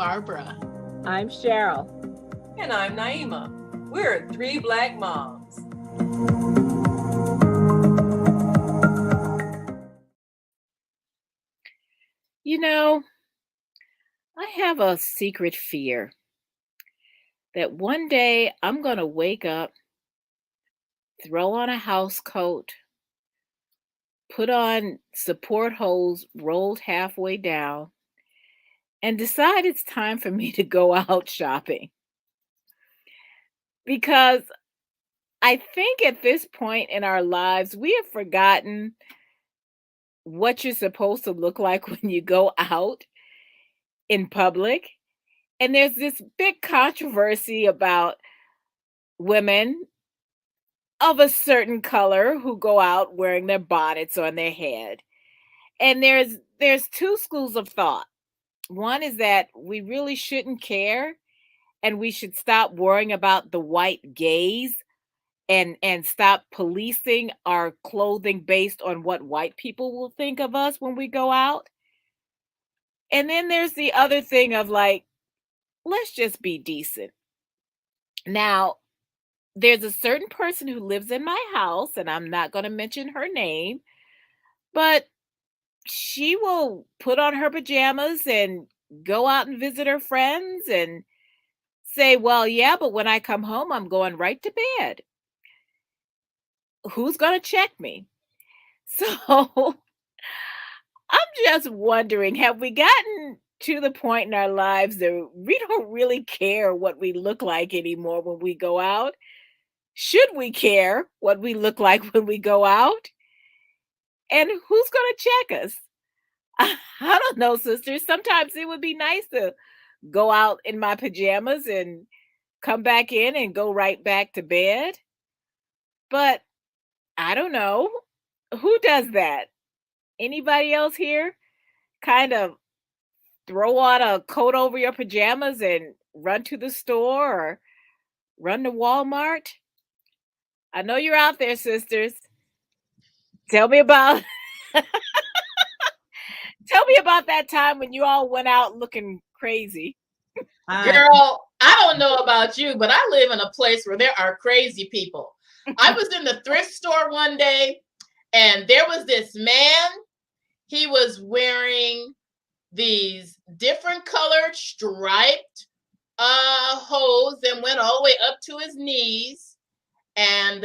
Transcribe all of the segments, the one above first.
Barbara. I'm Cheryl. And I'm Naima. We're three Black moms. You know, I have a secret fear that one day I'm going to wake up, throw on a house coat, put on support hose rolled halfway down, and decide it's time for me to go out shopping. Because I think at this point in our lives, we have forgotten what you're supposed to look like when you go out in public. And there's this big controversy about women of a certain color who go out wearing their bonnets on their head. And there's two schools of thought. One is that we really shouldn't care and we should stop worrying about the white gaze and stop policing our clothing based on what white people will think of us when we go out. And then there's the other thing of like, let's just be decent. Now, there's a certain person who lives in my house, and I'm not going to mention her name, but she will put on her pajamas and go out and visit her friends and say, well, yeah, but when I come home, I'm going right to bed. Who's going to check me? So I'm just wondering, have we gotten to the point in our lives that we don't really care what we look like anymore when we go out? Should we care what we look like when we go out? And who's going to check us? I don't know, sisters. Sometimes it would be nice to go out in my pajamas and come back in and go right back to bed. But I don't know. Who does that? Anybody else here? Kind of throw on a coat over your pajamas and run to the store or run to Walmart? I know you're out there, sisters. Tell me about tell me about that time when you all went out looking crazy. Girl, I don't know about you, but I live in a place where there are crazy people. I was in the thrift store one day and there was this man. He was wearing these different colored striped hose and went all the way up to his knees, and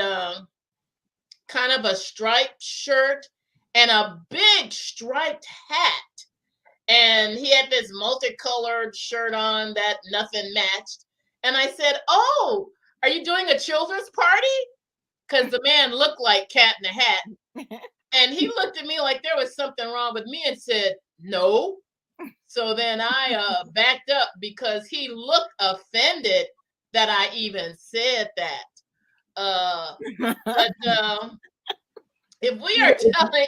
kind of a striped shirt and a big striped hat. And he had this multicolored shirt on that nothing matched. And I said, oh, are you doing a children's party? Because the man looked like Cat in the Hat. And he looked at me like there was something wrong with me and said, no. So then I backed up because he looked offended that I even said that. But if we are telling,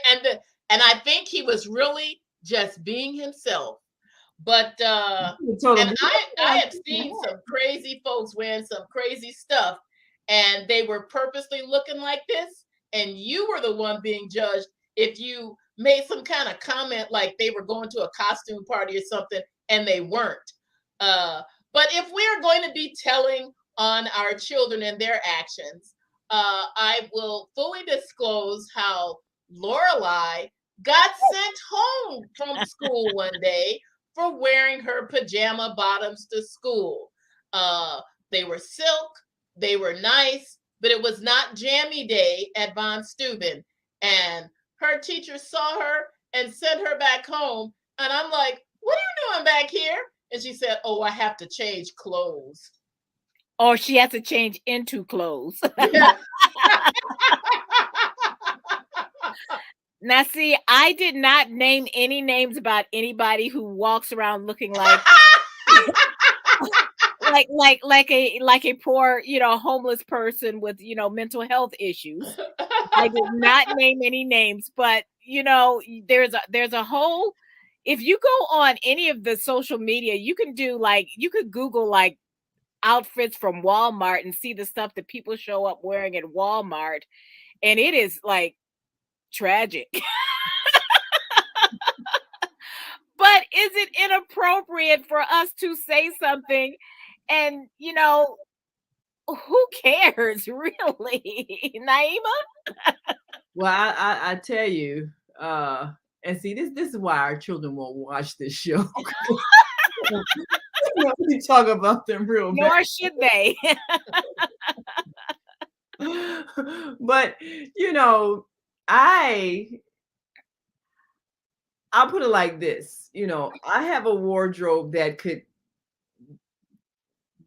and I think he was really just being himself. But and I have seen some crazy folks wearing some crazy stuff, and they were purposely looking like this, and you were the one being judged if you made some kind of comment like they were going to a costume party or something, and they weren't. But if we are going to be telling on our children and their actions, I will fully disclose how Lorelai got sent home from school one day for wearing her pajama bottoms to school. They were silk, they were nice, but it was not jammy day at Von Steuben. And her teacher saw her and sent her back home. And I'm like, what are you doing back here? And she said, oh, I have to change clothes. Or she has to change into clothes. Yeah. Now, see, I did not name any names about anybody who walks around looking like like a poor, homeless person with, mental health issues. I did not name any names, but there's a whole. If you go on any of the social media, you could Google like outfits from Walmart and see the stuff that people show up wearing at Walmart, and it is like tragic. But is it inappropriate for us to say something? And who cares, really, Naima? Well, I tell you, and see, this is why our children won't watch this show. We talk about them real bad. Nor should they. But I'll put it like this. I have a wardrobe that could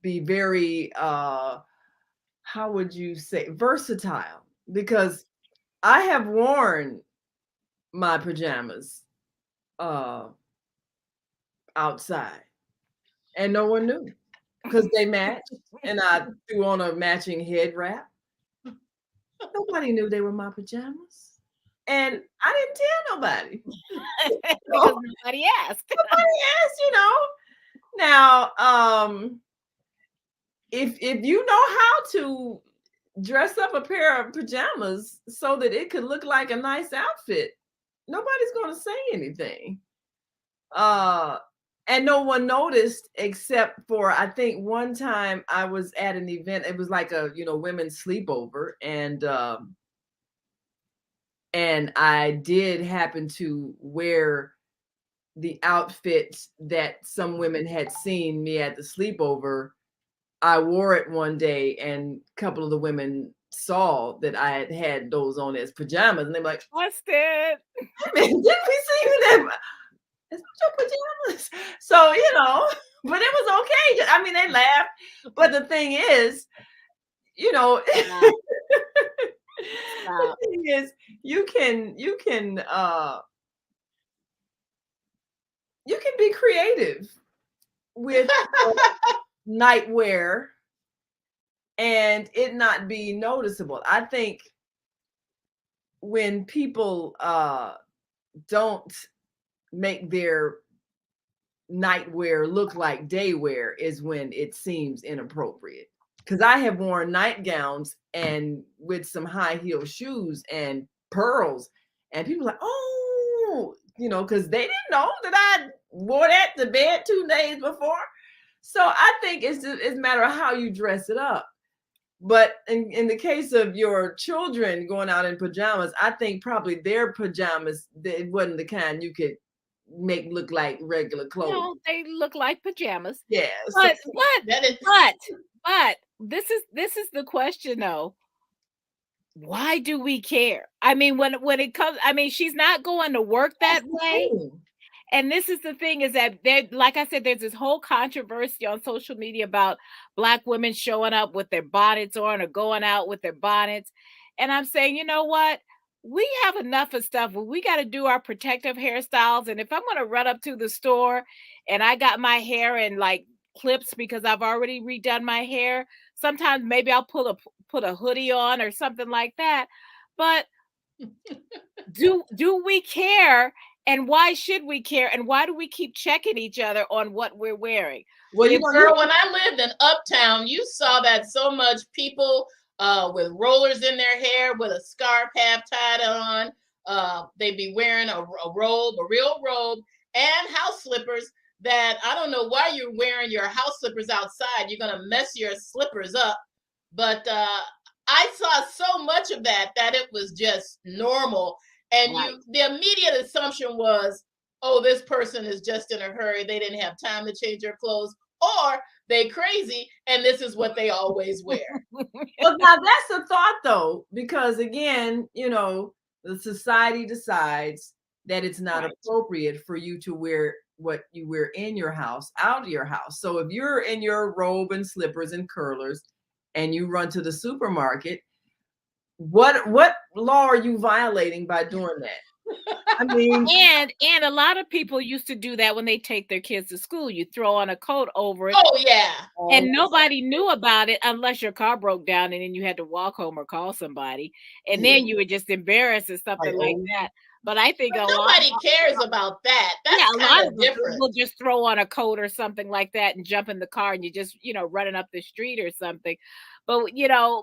be very how would you say, versatile, because I have worn my pajamas outside and no one knew because they matched, and I threw on a matching head wrap. Nobody knew they were my pajamas, and I didn't tell nobody because nobody asked. Now, if you know how to dress up a pair of pajamas so that it could look like a nice outfit, nobody's going to say anything. And no one noticed, except for, I think one time I was at an event. It was like a women's sleepover, and I did happen to wear the outfit that some women had seen me at the sleepover. I wore it one day, and a couple of the women saw that I had those on as pajamas, and they were like, "What's that? Didn't we see you there? It's not your pajamas." So, but it was okay. I mean, they laughed. But the thing is, the thing is, you can be creative with nightwear and it not be noticeable. I think when people don't make their nightwear look like daywear is when it seems inappropriate. Because I have worn nightgowns and with some high heel shoes and pearls, and people are like, oh, because they didn't know that I wore that to bed 2 days before. So I think it's a matter of how you dress it up. But in the case of your children going out in pajamas, I think probably their pajamas, it wasn't the kind you could make look like regular clothes. No, they look like pajamas. Yes. But this is the question though. Why do we care? I mean, when it comes, I mean, she's not going to work that way. And this is the thing, is that like I said, there's this whole controversy on social media about Black women showing up with their bonnets on or going out with their bonnets. And I'm saying, you know what? We have enough of stuff. We got to do our protective hairstyles. And if I'm going to run up to the store and I got my hair in like clips because I've already redone my hair, sometimes maybe I'll put a hoodie on or something like that. But do we care? And why should we care? And why do we keep checking each other on what we're wearing? Well, girl, when I lived in Uptown, you saw that so much. People with rollers in their hair, with a scarf half tied on. They'd be wearing a robe, a real robe, and house slippers. That I don't know why you're wearing your house slippers outside. You're gonna mess your slippers up. But I saw so much of that it was just normal. And right. The immediate assumption was, oh, this person is just in a hurry. They didn't have time to change their clothes, or they crazy, and this is what they always wear. Well, now that's a thought, though, because again, the society decides that it's not appropriate for you to wear what you wear in your house, out of your house. So if you're in your robe and slippers and curlers and you run to the supermarket, what law are you violating by doing that? I mean, and a lot of people used to do that when they take their kids to school. You throw on a coat over it. Oh yeah. And nobody knew about it unless your car broke down and then you had to walk home or call somebody. And then you were just embarrassed or something like that. But I think nobody cares about that. That's a lot of different. We'll just throw on a coat or something like that and jump in the car and you just, running up the street or something. But,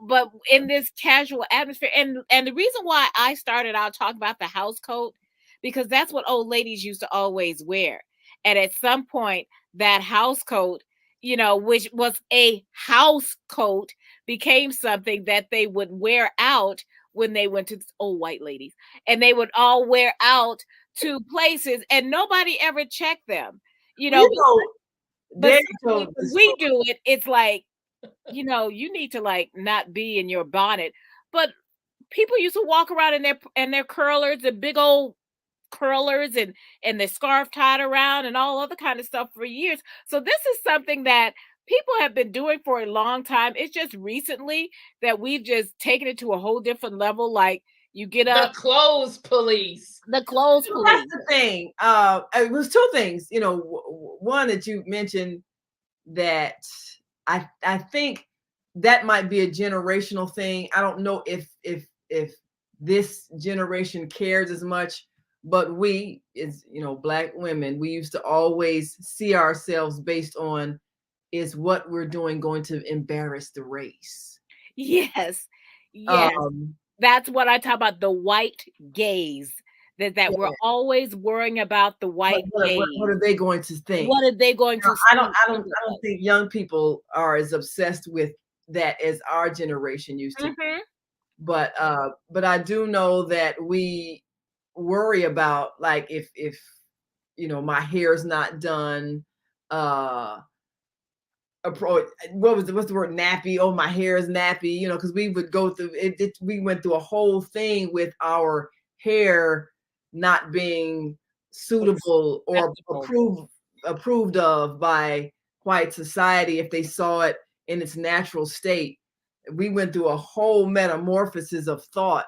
but in this casual atmosphere, and the reason why I started out talking about the house coat, because that's what old ladies used to always wear. And at some point, that house coat, which was a house coat, became something that they would wear out when they went to old white ladies, and they would all wear out to places, and nobody ever checked them. Well, But Daddy certainly told the when we story. do it, it's like, you need to like not be in your bonnet. But people used to walk around in their curlers, the big old curlers, and the scarf tied around and all other kind of stuff for years. So this is something that people have been doing for a long time. It's just recently that we've just taken it to a whole different level. Like you get The up, clothes police. the clothes Well, that's police. the thing. It was two things. One that you mentioned that I think that might be a generational thing. I don't know if this generation cares as much, but we, as Black women, we used to always see ourselves based on, is what we're doing going to embarrass the race? Yes. Yes. That's what I talk about, the white gaze. That Yeah. we're always worrying about the white gaze. What are they going to think? What are they going to I don't think young people are as obsessed with that as our generation used to. Mhm. But I do know that we worry about, like, if my hair's not done, what's the word, nappy? Oh, my hair is nappy, because we would go through it. We went through a whole thing with our hair not being suitable or approved of by white society if they saw it in its natural state. We went through a whole metamorphosis of thought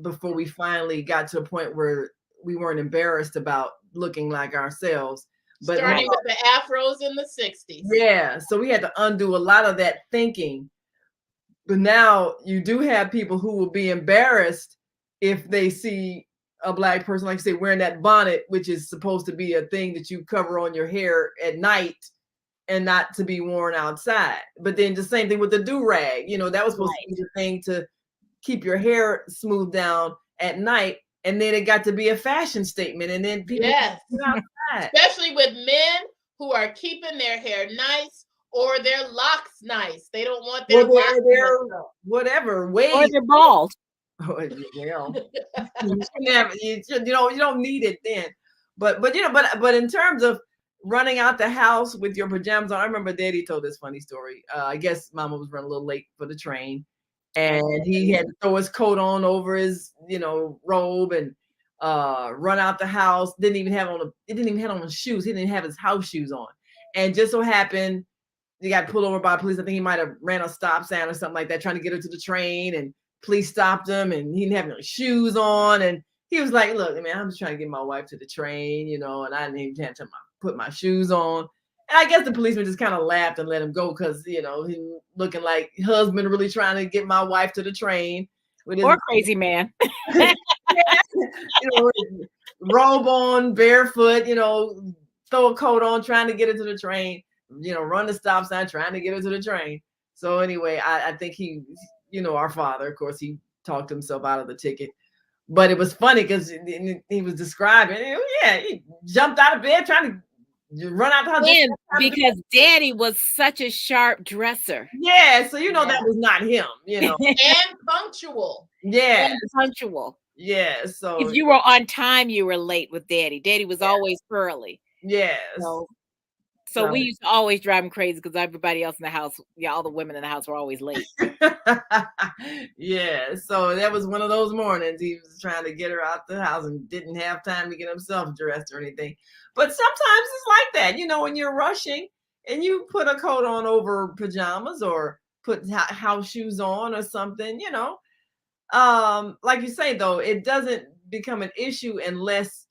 before we finally got to a point where we weren't embarrassed about looking like ourselves. But starting with the afros in the 60s. Yeah, so we had to undo a lot of that thinking. But now you do have people who will be embarrassed if they see a Black person, like you say, wearing that bonnet, which is supposed to be a thing that you cover on your hair at night and not to be worn outside. But then the same thing with the do-rag, that was supposed to be the thing to keep your hair smoothed down at night. And then it got to be a fashion statement. And then people outside. Especially with men who are keeping their hair nice or their locks nice. They don't want their locks whatever way. Or they're bald. You don't need it then. But in terms of running out the house with your pajamas on, I remember Daddy told this funny story. I guess Mama was running a little late for the train, and he had to throw his coat on over his robe and run out the house. Didn't even have on his shoes. He didn't have his house shoes on, and just so happened he got pulled over by police. I think he might have ran a stop sign or something like that, trying to get her to the train, and police stopped him, and he didn't have no shoes on, and he was like, "Look, man, I'm just trying to get my wife to the train, and I didn't even have to put my shoes on." And I guess the policeman just kind of laughed and let him go because he looking like husband really trying to get my wife to the train with his crazy man. Robe on, barefoot, throw a coat on, trying to get her to the train, run the stop sign, trying to get her to the train. So anyway, I think he, our father, of course, he talked himself out of the ticket. But it was funny because he was describing, he jumped out of bed trying to run out the house. And because Daddy was such a sharp dresser. Yeah, so that was not him, And punctual. Yeah. And punctual. Yeah, so if you were on time, you were late with Daddy. Daddy was always early. Yes. So we used to always drive him crazy because everybody else in the house, all the women in the house were always late. Yeah, so that was one of those mornings. He was trying to get her out the house and didn't have time to get himself dressed or anything. But sometimes it's like that, when you're rushing and you put a coat on over pajamas or put house shoes on or something, like you say, though, it doesn't become an issue unless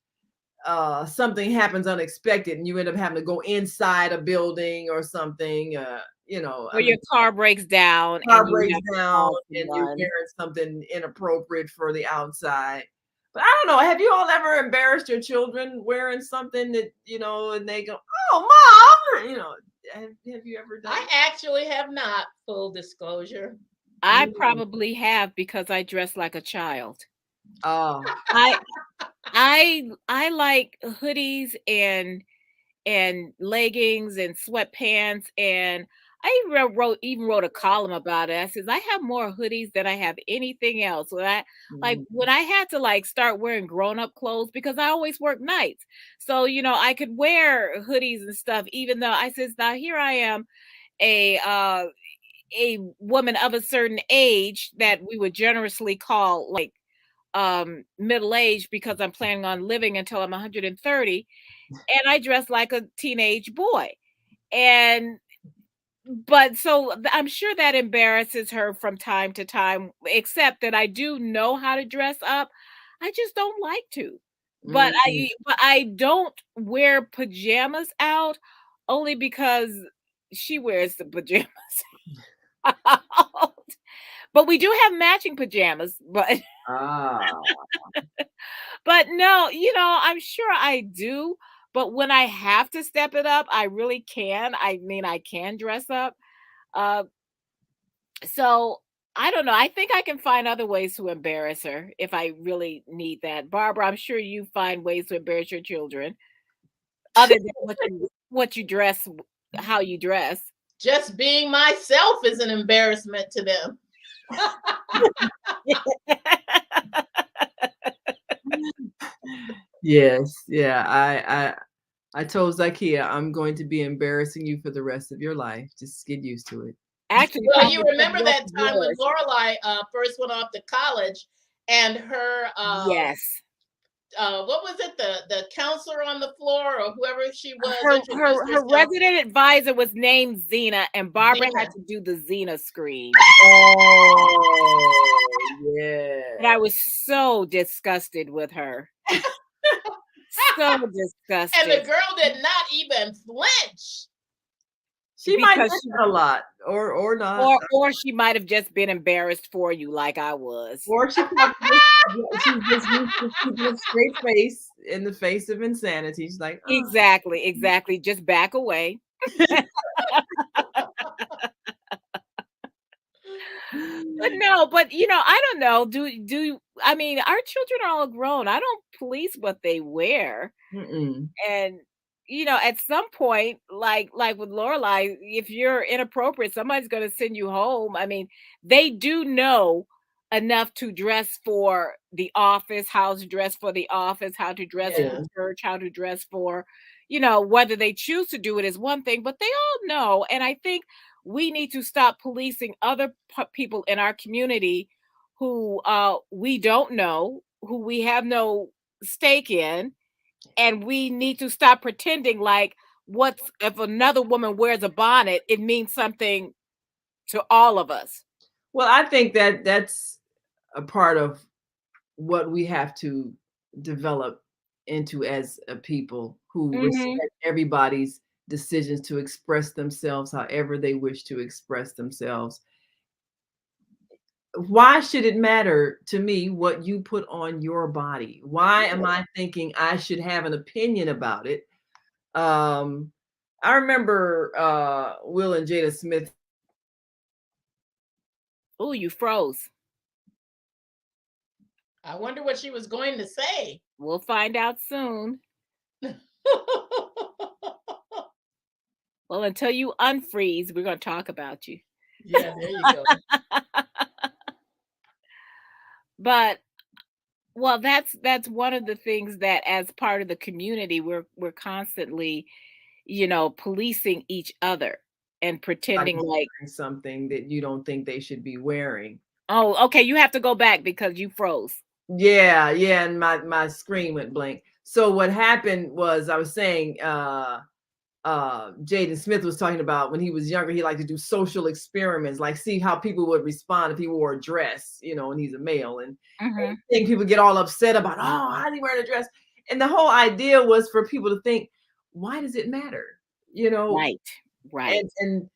something happens unexpected and you end up having to go inside a building or something, or your car breaks down and you're wearing something inappropriate for the outside. But I don't know, have you all ever embarrassed your children wearing something that and they go, "Oh, Mom," have you ever done I actually have not, full disclosure. I probably have because I dress like a child. Oh. I like hoodies and and leggings and sweatpants, and I even wrote a column about it. I says I have more hoodies than I have anything else. When I had to like start wearing grown up clothes because I always work nights, so I could wear hoodies and stuff. Even though I says now here I am, a woman of a certain age that we would generously call like middle aged because I'm planning on living until I'm 130, and I dress like a teenage boy. And but so I'm sure that embarrasses her from time to time, except that I do know how to dress up. I just don't like to. But Mm. I don't wear pajamas out only because she wears the pajamas out. But we do have matching pajamas, but Ah. but no, I'm sure I do. But when I have to step it up, I really can. I mean, I can dress up. Uh, so I don't know. I think I can find other ways to embarrass her if I really need that. Barbara, I'm sure you find ways to embarrass your children other than what you dress, how you dress. Just being myself is an embarrassment to them. Yes, yeah. I told Zakia I'm going to be embarrassing you for the rest of your life. Just get used to it. Actually, Well, you probably remember somebody that else's time when yours. Lorelai first went off to college, and her Yes. what was it, the counselor on the floor or whoever she was Her introduced her herself. resident advisor was named Zena, and Barbara Zena. had to do the Zena scream. Oh, yeah. And I was so disgusted with her. So And the disgusted. girl did not even flinch. She might Because miss she, it a lot, or not, or she might have just been embarrassed for you like I was. or she probably she's just used to keeping a straight face in the face of insanity. She's like, oh. Exactly. Just back away. But no, but I don't know. Do I mean our children are all grown. I don't police what they wear. Mm-mm. And at some point, like with Lorelai, if you're inappropriate, somebody's going to send you home. I mean, they do know enough to dress for the office, how to dress for the office, how to dress for Yeah. church, how to dress for, whether they choose to do it is one thing, but they all know. And I think we need to stop policing other people in our community who we don't know, who we have no stake in, and we need to stop pretending like what's if another woman wears a bonnet, it means something to all of us. Well, I think that that's a part of what we have to develop into as a people who Mhm. respect everybody's decisions to express themselves however they wish to express themselves. Why should it matter to me what you put on your body? Why am I thinking I should have an opinion about it? Um, I remember Will and Jada Smith. Oh, you froze. I wonder what she was going to say. We'll find out soon. Well, until you unfreeze, we're going to talk about you. Yeah, there you go. But well, that's one of the things that as part of the community we're constantly, policing each other and pretending Somebody's like, wearing something that you don't think they should be wearing. "Oh, okay, you have to go back because you froze." Yeah, yeah, and my screen went blank. So what happened was I was saying Jaden Smith was talking about when he was younger, he liked to do social experiments, like see how people would respond if he wore a dress, and he's a male. And Mhm. think people get all upset about, oh, how do you wear a dress? And the whole idea was for people to think, why does it matter? You know, Right. Right. and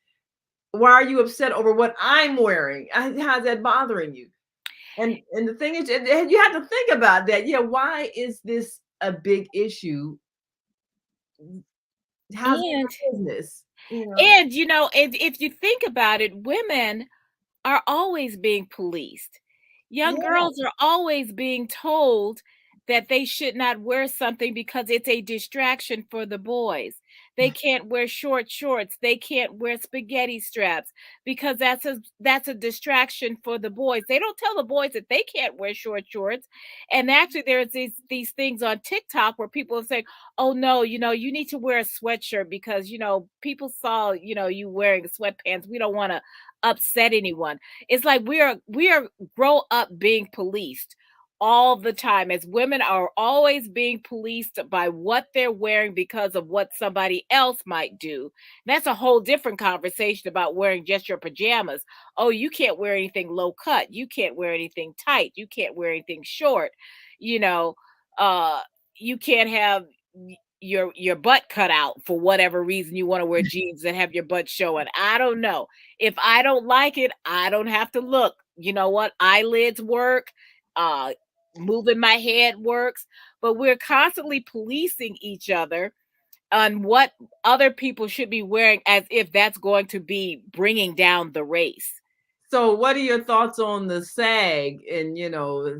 why are you upset over what I'm wearing? How's that bothering you? And the thing is, and you have to think about that. Yeah, why is this a big issue? How's it And your business? if you think about it, women are always being policed. Young Yeah, girls are always being told that they should not wear something because it's a distraction for the boys. They can't wear short shorts. They can't wear spaghetti straps because that's a distraction for the boys. They don't tell the boys that they can't wear short shorts. And actually, there's these things on TikTok where people are saying, "Oh no, you need to wear a sweatshirt because people saw you wearing sweatpants. We don't want to upset anyone." It's like we are grow up being policed all the time, as women are always being policed by what they're wearing because of what somebody else might do. That's a whole different conversation about wearing just your pajamas. Oh, you can't wear anything low cut, you can't wear anything tight, you can't wear anything short, you know uh you can't have your butt cut out for whatever reason. You want to wear jeans that have your butt showing. I don't know. If I don't like it, I don't have to look. You know what? Eyelids work. uh Moving my head works. But we're constantly policing each other on what other people should be wearing, as if that's going to be bringing down the race. So what are your thoughts on the sag and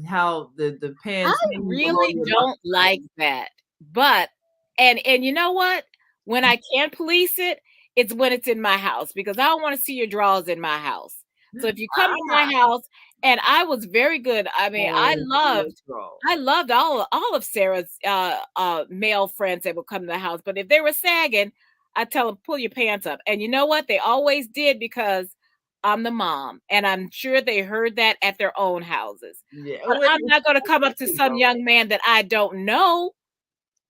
how the I pants hang below really your don't like body? that. But and you know what? When I can police it, it's when it's in my house, because I don't want to see your drawers in my house. So if you come to my Ah, house, and I was very good. I mean, I oh, loved let's go. I loved all of Sarah's male friends that would come to the house. But if they were sagging, I tell them, pull your pants up. And you know what? They always did, because I'm the mom, and I'm sure they heard that at their own houses. Yeah. But Oh, I'm not gonna come up to some though. young man that I don't know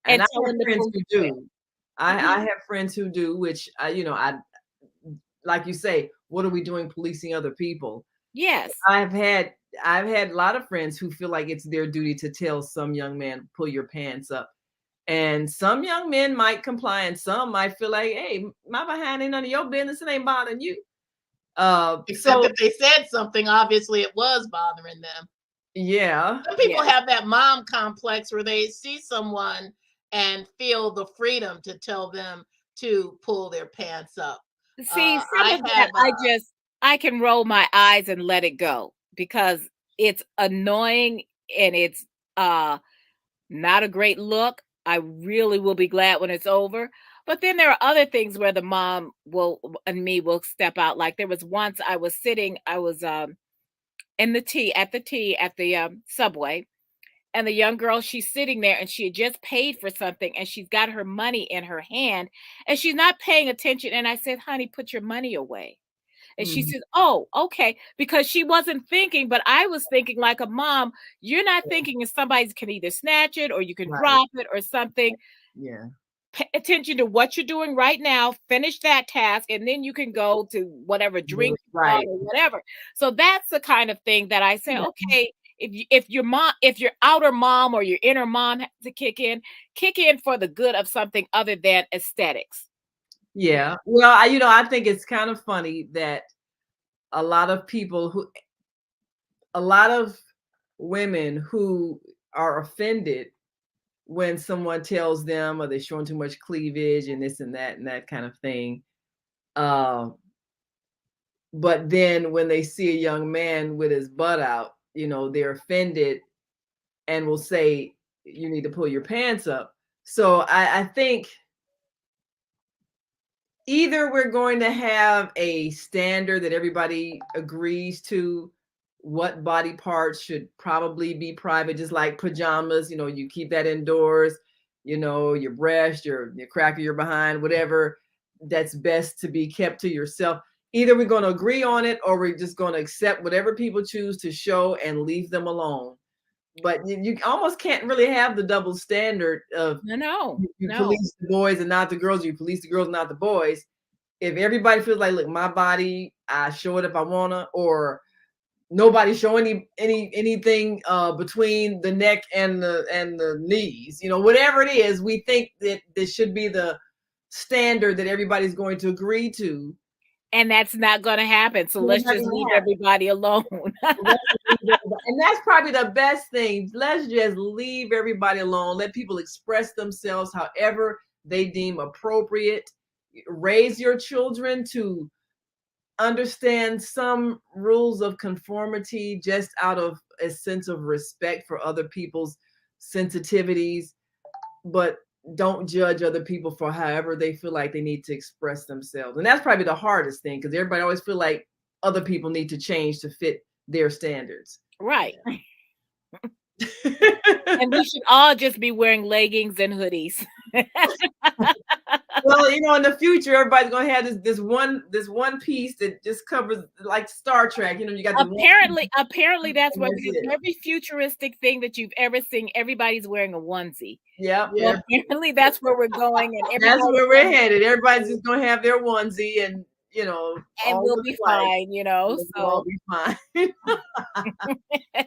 And and I tell have him to friends pull who his pants. do. I have friends who do, which I like you say, what are we doing policing other people? Yes. I've had I've had a lot of friends who feel like it's their duty to tell some young man, pull your pants up. And some young men might comply, and some might feel like, hey, my behind ain't none of your business. It ain't bothering you. Except So if they said something, obviously it was bothering them. yeah. Some people Yes. have that mom complex where they see someone and feel the freedom to tell them to pull their pants up. See, some I of that have, I can roll my eyes and let it go, because it's annoying, and it's not a great look. I really will be glad when it's over. But then there are other things where the mom will step out. Like, there was once I was in the tea at the subway, and the young girl, she's sitting there, and she had just paid for something, and she's got her money in her hand, and she's not paying attention. And I said, honey, put your money away. And she Mhm. says, oh, okay, because she wasn't thinking, but I was thinking like a mom. You're not thinking if somebody can either snatch it, or you can Right. drop it or something. Yeah. Pay attention to what you're doing right now, finish that task, and then you can go to whatever drink you want Right. or whatever. So that's the kind of thing that I say, Yeah. okay, if your outer mom or your inner mom has to kick in for the good of something other than aesthetics. Yeah. Well, I think it's kind of funny that a lot of people who a lot of women who are offended when someone tells them, or they're showing too much cleavage and this and that kind of thing. Uh, but then when they see a young man with his butt out, they're offended and will say, you need to pull your pants up. So I think either we're going to have a standard that everybody agrees to, what body parts should probably be private, just like pajamas, you keep that indoors, your breast, your crack of your behind, whatever, that's best to be kept to yourself. Either we're going to agree on it, or we're just going to accept whatever people choose to show and leave them alone. But you almost can't really have the double standard of No, you no. police the boys and not the girls, you police the girls, not the boys. If everybody feels like, look, my body, I show it if I wanna, or nobody show anything between the neck and the knees, whatever it is, we think that this should be the standard that everybody's going to agree to. And that's not going to happen. So It's let's not just gonna leave happen. everybody alone. And that's probably the best thing. Let's just leave everybody alone. Let people express themselves however they deem appropriate. Raise your children to understand some rules of conformity just out of a sense of respect for other people's sensitivities. But don't judge other people for however they feel like they need to express themselves. And that's probably the hardest thing, because everybody always feel like other people need to change to fit their standards. Right. And we should all just be wearing leggings and hoodies. Well, in the future, everybody's gonna have this one piece that just covers, like Star Trek. You got apparently that's what That's it. every futuristic thing that you've ever seen, everybody's wearing a onesie. Yep. Well, apparently that's where we're going, and That's where we're headed. Everybody's just gonna have their onesie, and and all we'll look be alike. fine, We'll so all be fine.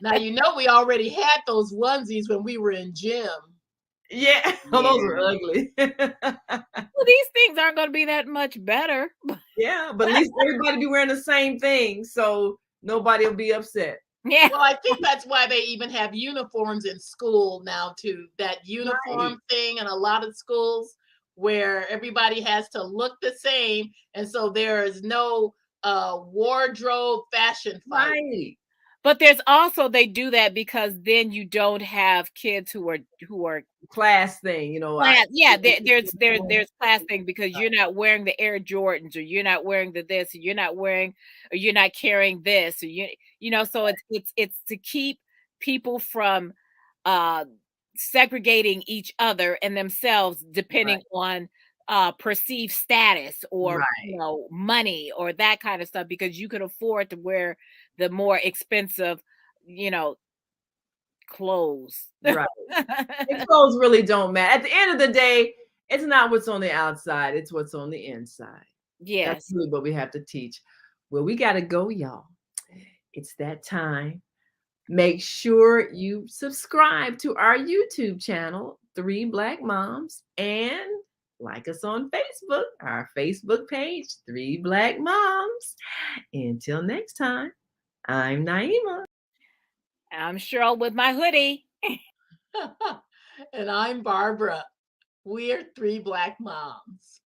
Now, we already had those onesies when we were in gym. Yeah. Oh, those are ugly. well, these things aren't going to be that much better. Yeah, but at least everybody be wearing the same thing, so nobody will be upset. Yeah. Well, I think that's why they even have uniforms in school now too. That uniform thing in a lot of schools where everybody has to look the same, and so there is no wardrobe fashion fight. Right. But there's also, they do that because then you don't have kids who are Class thing, class. Yeah, there's class thing, because you're not wearing the Air Jordans, or you're not wearing the this, or you're not carrying this, or so it's to keep people from segregating each other and themselves depending on perceived status or money or that kind of stuff, because you can afford to wear the more expensive clothes. Right. And clothes really don't matter. At the end of the day, it's not what's on the outside, it's what's on the inside. Yes. That's really what we have to teach. Well, we got to go, y'all. It's that time. Make sure you subscribe to our YouTube channel, 3 Black Moms, and like us on Facebook, our Facebook page, 3 Black Moms. Until next time, I'm Naima. I'm Cheryl with my hoodie. And I'm Barbara. We're 3 Black Moms.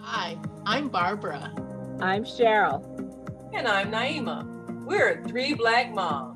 Hi, I'm Barbara. I'm Cheryl. And I'm Naima. We're 3 Black Moms.